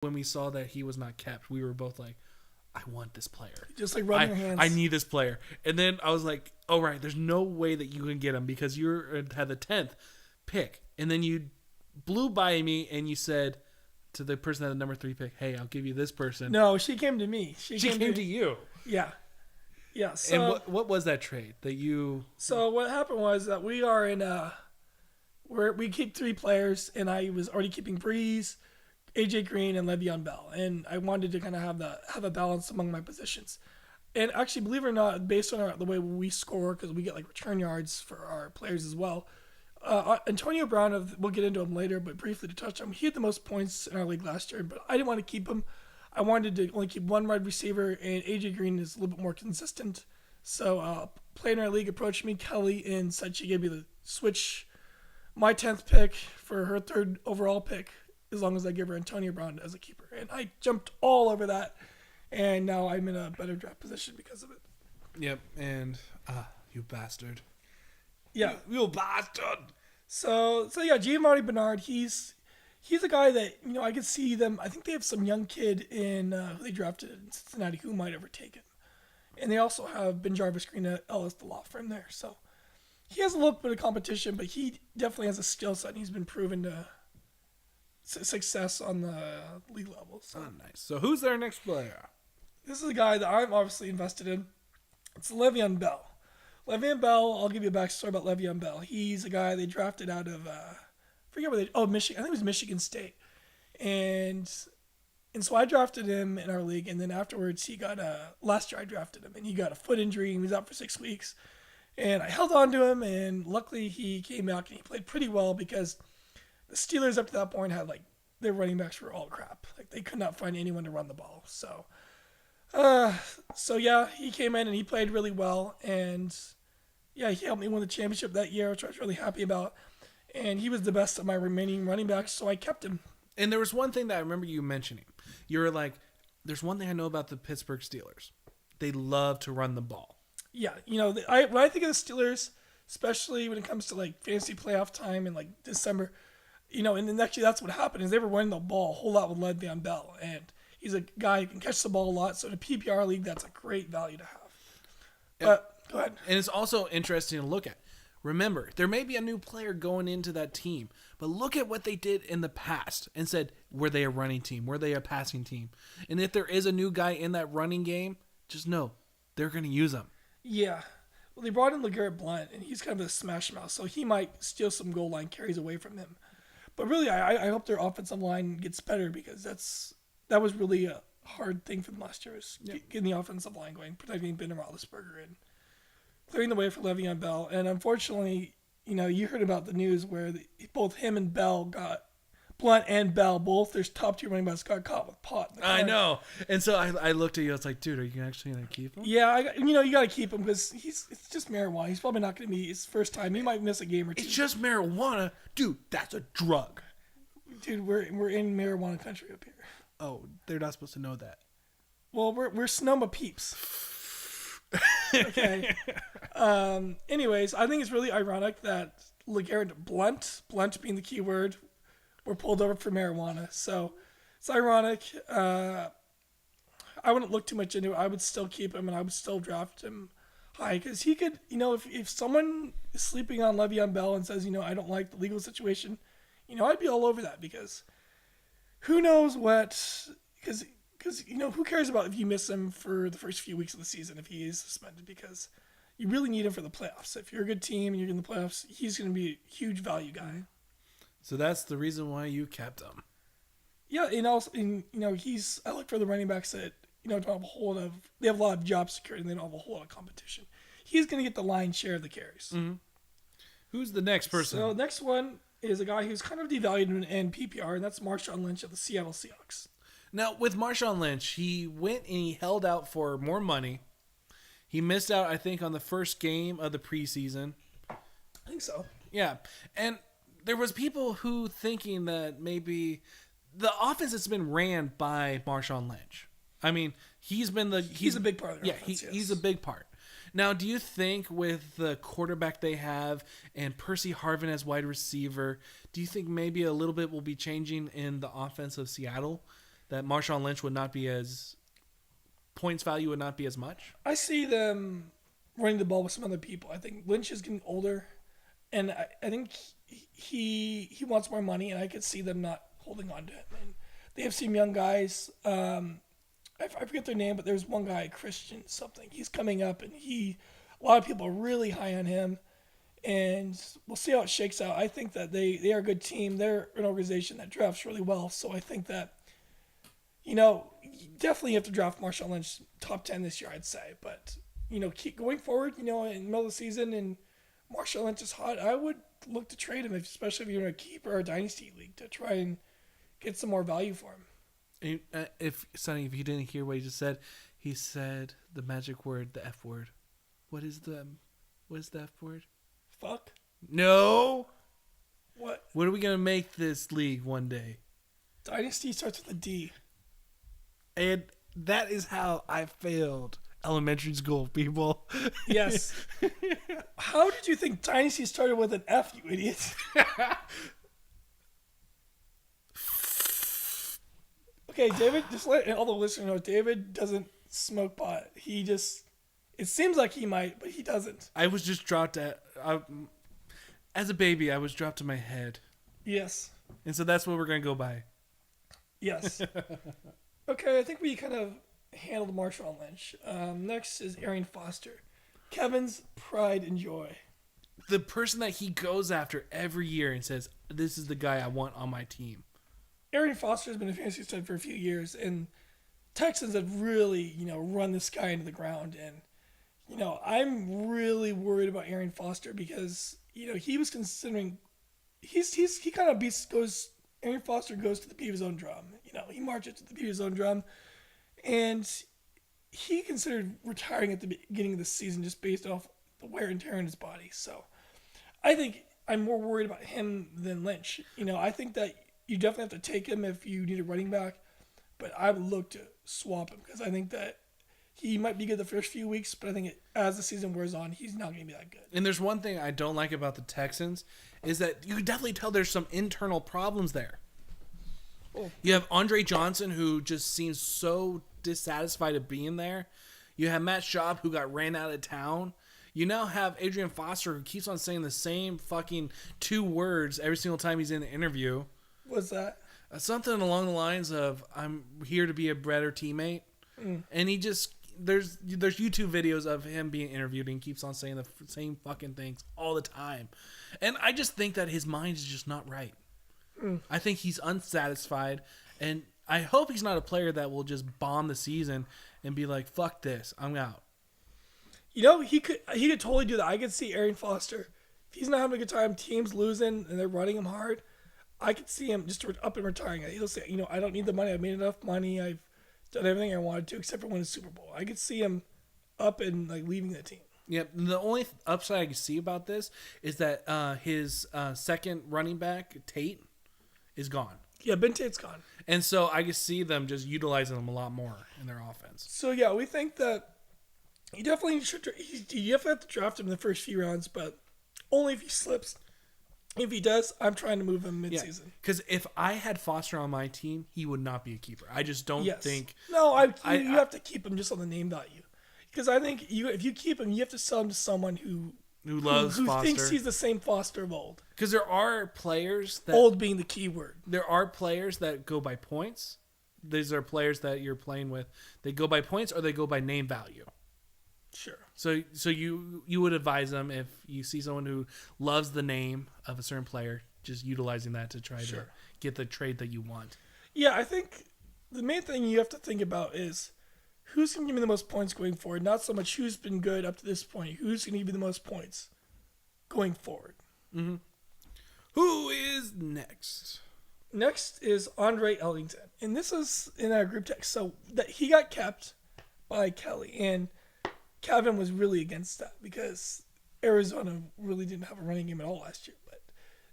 when we saw that he was not kept, we were both like, I want this player. Just like rubbing your hands. I need this player. And then I was like, oh, right, there's no way that you can get him because you had the 10th pick. And then you blew by me and you said to the person at the number 3 pick, hey, I'll give you this person. No, she came to me. She came to you. Yeah. Yeah. So, and what was that trade that you... So what happened was that we are in we keep 3 players, and I was already keeping Breeze, AJ Green, and Le'Veon Bell, and I wanted to kind of have a balance among my positions. And actually, believe it or not, based on the way we score, because we get like return yards for our players as well, Antonio Brown, we'll get into him later, but briefly to touch on him, he had the most points in our league last year, but I didn't want to keep him. I wanted to only keep 1 wide receiver, and AJ Green is a little bit more consistent. So a player in our league approached me, Kelly, and said she gave me the switch my 10th pick for her 3rd overall pick, as long as I give her Antonio Brown as a keeper. And I jumped all over that, and now I'm in a better draft position because of it. Yep, and you bastard. Yeah. You bastard. So yeah, Giovanni Bernard, he's a guy that, I could see them. I think they have some young kid in who they drafted in Cincinnati who might overtake him. And they also have Ben Jarvis Green at Ellis, the law firm there. So he has a little bit of competition, but he definitely has a skill set, and he's been proven to success on the league level. So. Oh, nice. So who's their next player? This is a guy that I'm obviously invested in. It's Le'Veon Bell. Le'Veon Bell, I'll give you a backstory about Le'Veon Bell. He's a guy they drafted out of, Michigan. I think it was Michigan State. And so I drafted him in our league, and then afterwards last year I drafted him, and he got a foot injury, and he was out for 6 weeks. And I held on to him, and luckily he came out and he played pretty well because the Steelers up to that point had their running backs were all crap. They could not find anyone to run the ball. So yeah, he came in and he played really well, and yeah, he helped me win the championship that year, which I was really happy about. And he was the best of my remaining running backs, so I kept him. And there was one thing that I remember you mentioning. You were like, there's one thing I know about the Pittsburgh Steelers. They love to run the ball. Yeah, when I think of the Steelers, especially when it comes to fantasy playoff time in December, and then actually that's what happened is they were running the ball a whole lot with Le'Veon Bell, and he's a guy who can catch the ball a lot. So in a PPR league, that's a great value to have. But go ahead. And it's also interesting to look at. Remember, there may be a new player going into that team, but look at what they did in the past and said, were they a running team? Were they a passing team? And if there is a new guy in that running game, just know they're going to use him. Yeah. Well, they brought in LeGarrette Blount, and he's kind of a smash mouth, so he might steal some goal line carries away from him. But really, I hope their offensive line gets better because that was really a hard thing for them last year, was getting the offensive line going, protecting Ben Roethlisberger, and clearing the way for Le'Veon Bell. And unfortunately, you heard about the news where both him and Blunt and Bell, both their top 2 running backs got caught with pot. I know. And so I looked at you. I was like, dude, are you actually going to keep him? Yeah, you got to keep him because it's just marijuana. He's probably not going to be his first time. He might miss a game or 2. It's just marijuana. Dude, that's a drug. Dude, we're in marijuana country up here. Oh, they're not supposed to know that. Well, we're Sonoma peeps. Okay. Anyways, I think it's really ironic that LeGarrette Blount being the key word, were pulled over for marijuana. So it's ironic. I wouldn't look too much into it. I would still keep him, and I would still draft him high because he could, if someone is sleeping on Le'Veon Bell and says, I don't like the legal situation, I'd be all over that because who knows what, because who cares about if you miss him for the first few weeks of the season if he is suspended, because you really need him for the playoffs. If you're a good team and you're in the playoffs, he's going to be a huge value guy. So that's the reason why you kept him. Yeah, and also, I look for the running backs that, don't have they have a lot of job security and they don't have a whole lot of competition. He's going to get the lion's share of the carries. Mm-hmm. Who's the next person? So the next one is a guy who's kind of devalued in PPR, and that's Marshawn Lynch of the Seattle Seahawks. Now, with Marshawn Lynch, he went and he held out for more money. He missed out, I think, on the first game of the preseason. I think so. Yeah. And there was people who thinking that maybe the offense has been ran by Marshawn Lynch. I mean, he's a big part of their offense, yes. He's a big part. Now, do you think with the quarterback they have and Percy Harvin as wide receiver, do you think maybe a little bit will be changing in the offense of Seattle? that Marshawn Lynch would not be as points value would not be as much? I see them running the ball with some other people. I think Lynch is getting older, and I think he wants more money, and I could see them not holding on to him. And they have some young guys. I forget their name, but there's one guy, Christian something. He's coming up, and a lot of people are really high on him. And we'll see how it shakes out. I think that they are a good team. They're an organization that drafts really well. So I think that, you definitely have to draft Marshawn Lynch top 10 this year, I'd say. But, keep going forward, in the middle of the season and Marshawn Lynch is hot, I would look to trade him, especially if you're in a keeper or a dynasty league, to try and get some more value for him. If you didn't hear what he just said, he said the magic word, the F word. What is the F word? Fuck? No. What? What are we going to make this league one day? Dynasty starts with a D. And that is how I failed elementary school, people. Yes. How did you think Dynasty started with an F, you idiot? Okay, David, just let all the listeners know, David doesn't smoke pot. It seems like he might, but he doesn't. I was just dropped as a baby, I was dropped to my head. Yes. And so that's what we're going to go by. Yes. Okay, I think we kind of handled Marshawn Lynch. Next is Arian Foster. Kevin's pride and joy. The person that he goes after every year and says, this is the guy I want on my team. Arian Foster has been a fantasy stud for a few years, and Texans have really, run this guy into the ground. And, I'm really worried about Arian Foster because, he was considering, Arian Foster goes to the beat of his own drum. He marches to the beat of his own drum. And he considered retiring at the beginning of the season just based off the wear and tear on his body. So I think I'm more worried about him than Lynch. I think that you definitely have to take him if you need a running back, but I would look to swap him because I think that he might be good the first few weeks, but I think as the season wears on, he's not going to be that good. And there's one thing I don't like about the Texans is that you can definitely tell there's some internal problems there. Oh. You have Andre Johnson, who just seems so dissatisfied of being there. You have Matt Schaub, who got ran out of town. You now have Adrian Foster, who keeps on saying the same fucking 2 words every single time he's in the interview. What's that? Something along the lines of, I'm here to be a better teammate. And he just, there's YouTube videos of him being interviewed and he keeps on saying the same fucking things all the time. And I just think that his mind is just not right. I think he's unsatisfied, and I hope he's not a player that will just bomb the season and be like, fuck this, I'm out. He could totally do that. I could see Arian Foster. If he's not having a good time, team's losing, and they're running him hard, I could see him just up and retiring. He'll say, I don't need the money. I've made enough money. I've done everything I wanted to except for win a Super Bowl. I could see him up and leaving the team. Yep. The only upside I can see about this is that his second running back, Tate, is gone. Yeah, Ben Tate's gone. And so I can see them just utilizing him a lot more in their offense. So, yeah, we think that you definitely have to draft him in the first few rounds, but only if he slips. If he does, I'm trying to move him midseason. Because if I had Foster on my team, he would not be a keeper. I just don't think... No, you have to keep him just on the name value. Because I think if you keep him, you have to sell him to someone who loves Foster. Who thinks he's the same Foster of old. Because there are players that... Old being the key word. There are players that go by points. These are players that you're playing with. They go by points or they go by name value. Sure. So you would advise them if you see someone who loves the name of a certain player, just utilizing that to try to get the trade that you want. Yeah, I think the main thing you have to think about is who's going to give me the most points going forward. Not so much who's been good up to this point. Who's going to give me the most points going forward. Mm-hmm. Who is next? Next is Andre Ellington. And this is in our group text. So that he got kept by Kelly. And Kevin was really against that because Arizona really didn't have a running game at all last year. But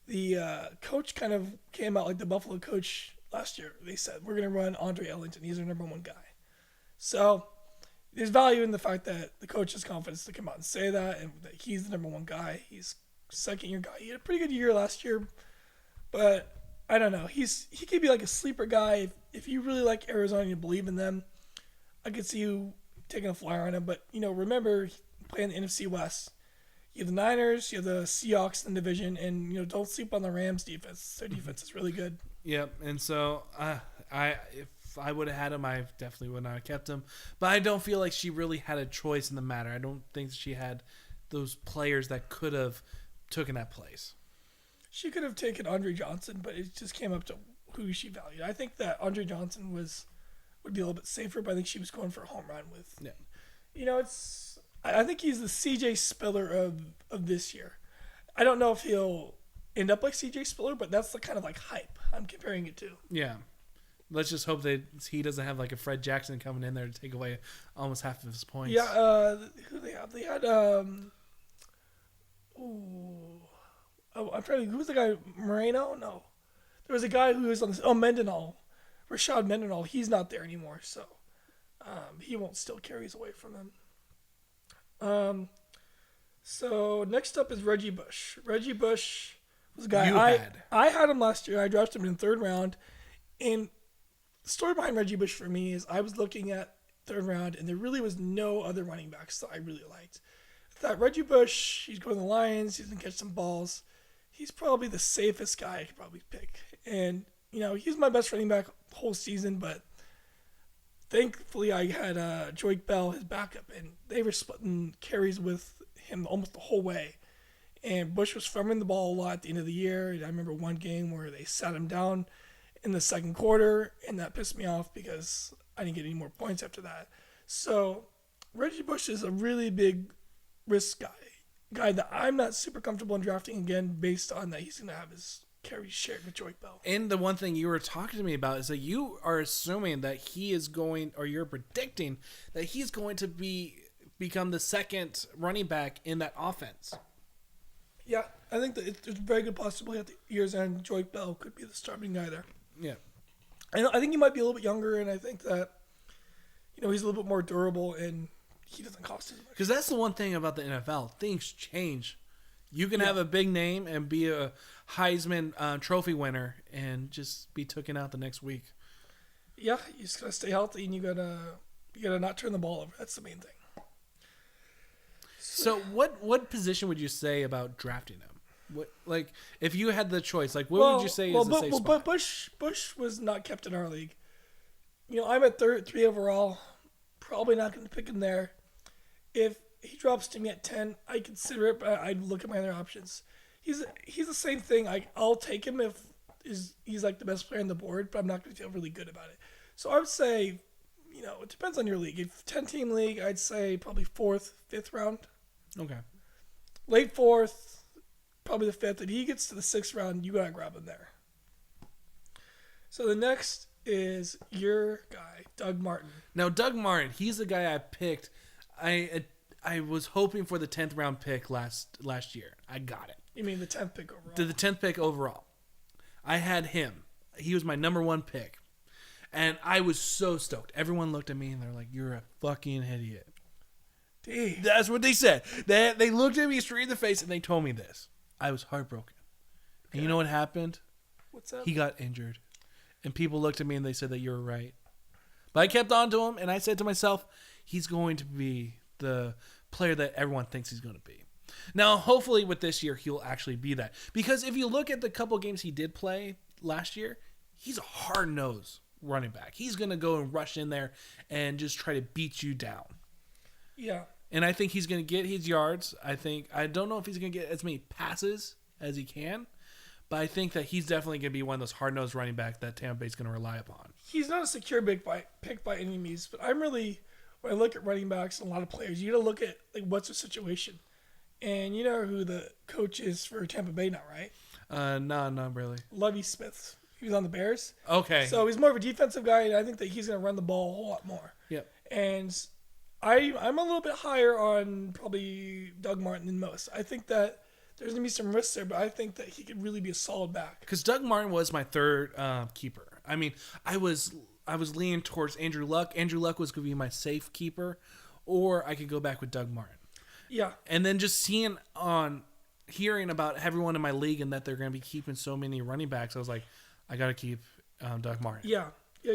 the coach kind of came out like the Buffalo coach last year. They said, we're going to run Andre Ellington. He's our number one guy. So there's value in the fact that the coach has confidence to come out and say that and that he's the number one guy. He's second-year guy. He had a pretty good year last year. But I don't know. He could be like a sleeper guy if you really like Arizona and you believe in them. I could see you taking a flyer on him, but remember playing the NFC West. You have the Niners, you have the Seahawks in the division, and don't sleep on the Rams defense. Their defense is really good. Yep, and so if I would have had him, I definitely would not have kept him. But I don't feel like she really had a choice in the matter. I don't think she had those players that could have taken that place. She could have taken Andre Johnson, but it just came up to who she valued. I think that Andre Johnson would be a little bit safer, but I think she was going for a home run with. Yeah. I think he's the CJ Spiller of this year. I don't know if he'll end up like CJ Spiller, but that's the kind of like hype I'm comparing it to. Yeah. Let's just hope that he doesn't have like a Fred Jackson coming in there to take away almost half of his points. Yeah, who they have? They had I'm trying to. Who's the guy? Moreno? No, there was a guy who was on this. Oh, Mendenhall, Rashad Mendenhall. He's not there anymore, so he won't steal carries away from them. So next up is Reggie Bush. Reggie Bush was a guy I had him last year. I drafted him in the 3rd round, and the story behind Reggie Bush for me is I was looking at 3rd round, and there really was no other running backs that I really liked. I thought Reggie Bush, he's going to the Lions, he's going to catch some balls. He's probably the safest guy I could probably pick. And, he's my best running back the whole season, but thankfully I had Joyke Bell, his backup, and they were splitting carries with him almost the whole way. And Bush was fumbling the ball a lot at the end of the year. And I remember one game where they sat him down in the 2nd quarter, and that pissed me off because I didn't get any more points after that. So Reggie Bush is a really big risk guy that I'm not super comfortable in drafting again based on that he's going to have his carries shared with Joyke Bell. And the one thing you were talking to me about is that you are assuming that he is going, or you're predicting that he's going to become the 2nd running back in that offense. Yeah, I think that there's a very good possibility at the year's end Joyke Bell could be the starting guy there. Yeah. I think he might be a little bit younger, and I think that he's a little bit more durable and he doesn't cost as much. Because that's the one thing about the NFL. Things change. You can have a big name and be a Heisman Trophy winner and just be taken out the next week. Yeah, you just gotta stay healthy and you gotta not turn the ball over. That's the main thing. So what position would you say about drafting him? What, like, if you had the choice, like, what would you say is the safe spot? Bush was not kept in our league. I'm at 3 overall. Probably not going to pick him there. If he drops to me at 10, I consider it, but I'd look at my other options. He's the same thing. I'll take him if he's like the best player on the board, but I'm not going to feel really good about it. So I would say, it depends on your league. If 10-team league, I'd say probably 4th, 5th round. Okay. Late 4th, probably the 5th. If he gets to the 6th round, you got to grab him there. So the next is your guy, Doug Martin. Now, Doug Martin, he's the guy I picked. I was hoping for the 10th round pick last year. I got it. You mean the 10th pick overall? The 10th pick overall. I had him. He was my number 1 pick. And I was so stoked. Everyone looked at me and they're like, "You're a fucking idiot." Dang. That's what they said. They looked at me straight in the face and they told me this. I was heartbroken. Okay. And you know what happened? What's up? He got injured. And people looked at me and they said that you were right. But I kept on to him, and I said to myself, he's going to be the player that everyone thinks he's going to be. Now, hopefully with this year, he'll actually be that. Because if you look at the couple games he did play last year, he's a hard-nosed running back. He's going to go and rush in there and just try to beat you down. Yeah. And I think he's going to get his yards. I don't know if he's going to get as many passes as he can. But I think that he's definitely going to be one of those hard-nosed running backs that Tampa Bay's going to rely upon. He's not a secure pick by any means, but when I look at running backs and a lot of players, you got to look at like what's their situation. And you know who the coach is for Tampa Bay now, right? No, not really. Lovie Smith. He was on the Bears. Okay. So he's more of a defensive guy, and I think that he's going to run the ball a whole lot more. Yep. And I'm a little bit higher on probably Doug Martin than most. I think that there's going to be some risks there, but I think that he could really be a solid back. Because Doug Martin was my 3rd keeper. I mean, I was leaning towards Andrew Luck. Andrew Luck was going to be my safe keeper, or I could go back with Doug Martin. Yeah. And then just hearing about everyone in my league and that they're going to be keeping so many running backs, I was like, I got to keep Doug Martin. Yeah. Yeah,